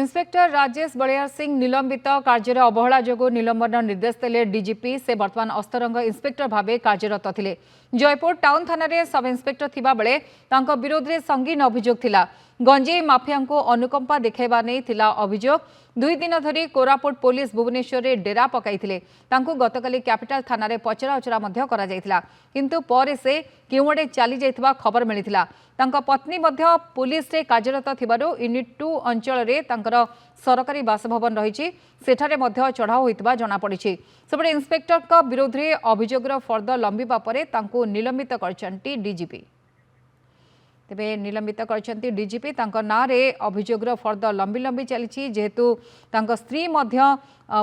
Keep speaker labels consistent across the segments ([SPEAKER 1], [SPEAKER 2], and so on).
[SPEAKER 1] Inspector Rajesh Baliyar Singh निलंबित कार्य अवहेला जो निलंबन निर्देश देले डीजीपी से बर्तमान अस्तरंग इन्स्पेक्टर भाव कार्यरत थे। जयपुर टाउन थाना सब इन्स्पेक्टर थिबा बेले तांको विरोध में संगीन अभियोग थिला। गंजेई माफिया को अनुकंपा देखा नहीं थिला अभियोग। 2 दिन धरी कोरापुट पुलिस भुवनेश्वर में डेरा पकाइथिले। तांको गतकाली कैपिटल थाना रे पचरा उचरा मध्य करा जायथिला, किंतु पर से केउडे चली जायथिबा खबर मिलिथिला। तांका पत्नी मध्य पुलिस रे कार्यरत थिबारु यूनिट 2 अंचल रे तांकर सरकारी बासभवन रही सेठारे मध्य चढ़ाऊ होइतिबा जणा पड़िछि। सेबडे इन्स्पेक्टर का विरोध रे अभियोगर फर्द लंबिबा परे तांको निलंबित करछंती डीजीपी। तेबे निलंबित करछंती डीजीपी तांको ना रे अभियोगर फर्द लंबी लंबी चली जेहेतु तांको स्त्री मध्य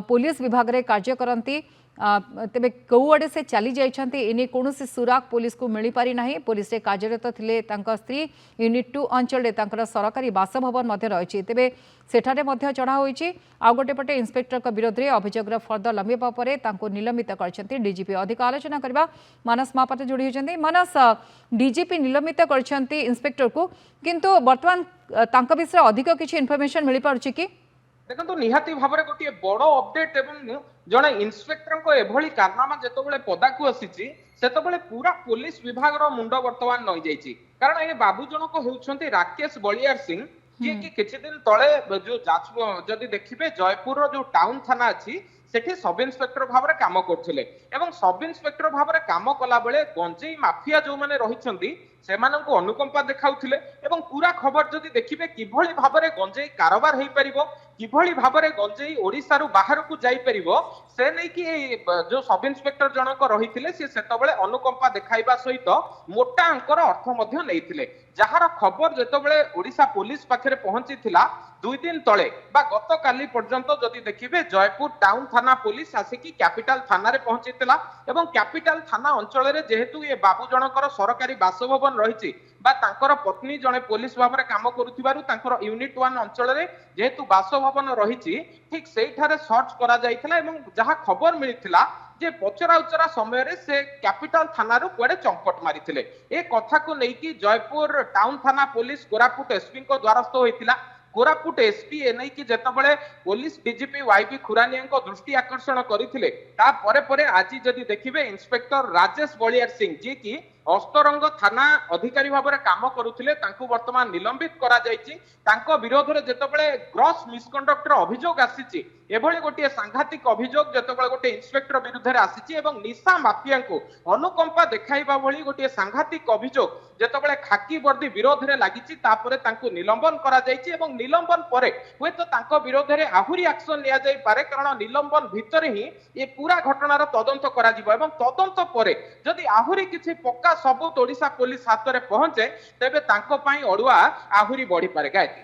[SPEAKER 1] पुलिस विभाग रे कार्य करंती। तेबे कौआड़े से चली जाइछंती एने कोनोसी सुराग पुलिस को मिली पारि नाही। पुलिस रे कार्यरत थिले तांको स्त्री यूनिट 2 अंचल रे तांकर सरकारी बासभवन मध्य रहिछि। तेबे सेठारे मध्य चढ़ा होइछि। आ गोटे पटे इन्स्पेक्टर का विरोध रे अभियोगर फर्द लंबिबा परे तांको निलंबित करछंती डीजीपी। अधिक आलोचना करबा मानस महापात्र जोड़ी होइछंती। मानस, डीजीपी निलंबित करछंती इन्स्पेक्टर को, किंतु वर्तमान तांका विषय अधिक किछि इन्फॉर्मेशन मिली पारुछि कि?
[SPEAKER 2] देखो निहाती भाव में गोटे बड़ अपडेट एवं जड़े इन्स्पेक्टर एभली कारनामा जिते पदा को आसी पूरा पुलिस विभाग मुंड बर्तमान नई जाइए। कारण ये बाबू जनक होउछंती राकेश बलियार सिंह, जी कि किछि दिन तले जो जदि देखिबे जयपुर जो टाउन थाना अच्छी सेठी सब इन्स्पेक्टर भाव में काम करथिले एवं सब इन्स्पेक्टर भाव में काम कला बेले गंजेई माफिया जो माने रहिछंती सेमानंकु अनुकंपा देखाउथिले एवं पूरा खबर जदि देखिबे किभली भाव में गंजेई कारोबार हेई परिबो, किभली भाव में गंजेई ओडिसा रु बाहर को जाई परिबो, से नै कि जो सब इन्स्पेक्टर जनक रहिथिले से सेतबेले अनुकंपा देखाइबा सहित मोटा अंकर अर्थ मध्य नैथिले। जहार खबर जेतबेले ओडिसा पुलिस पाखरे पहुंची थिला 2 दिन तले बा गत काली पर्यंत जदि देखिबे जयपुर टाउन थाना पुलिस आसिकी कैपिटल थाना रे पहुंची थिला एवं कैपिटल थाना अंचल रे जेहेतु ये बाबू जनकर सरकारी बासभवन रहिछि बा तांकर पत्नी जने पुलिस भाव में काम करुथिबारु तांकर यूनिट 1 अंचल रे जेहेतु बासभवन रहिछि ठीक सेठारे सर्च करा जाइथिला एवं जहा खबर मिलिथिला जे पचरा उचरा समय रे से कैपिटल थाना रु कुआडे चंपट मारिथिले। ए कथा को नेकी जयपुर टाउन थाना पुलिस कोरापुट एसपी को द्वारस्थ होइथिला। कोरापुट एसपी एनै कि जेतबेले पुलिस डीजीपी वाईबी खुरानिया को दृष्टि आकर्षण करिथिले ता परे परे आज जदि देखिबे इन्स्पेक्टर राजेश बलियार सिंह जी की अस्तरंग थाना अधिकारी भाव में काम करुथिले तांको वर्तमान निलंबित करा जायछि। तांको विरोध रे जेतबेले ग्रॉस मिसकंडक्टर अभियोग आसीछि एभली गोटे सांघातिक अभियोग जेतबेले गोटे इन्स्पेक्टर विरुद्ध रे आसीछि एवं निशा माफिया को अनुकंपा देखाइबा भली गोटे सांघातिक अभियोग जेतबेले खाकी वर्दी विरोध रे लागिछि तापरे तांको निलंबन करा जायछि एवं निलंबन परे होय तो तांको विरोध रे आहुरी एक्शन लिया जाय पारे। कारण निलंबन भितर ही ये पूरा घटनार तदंत करा जिवो एवं तदंत परे जदि आहुरी किछि पक्का सबूत ओडिशा पुलिस हाथ में पहुंचे तेबे तांको पई अड़ुआ आहुरी बढ़ी पारे। गायत्री।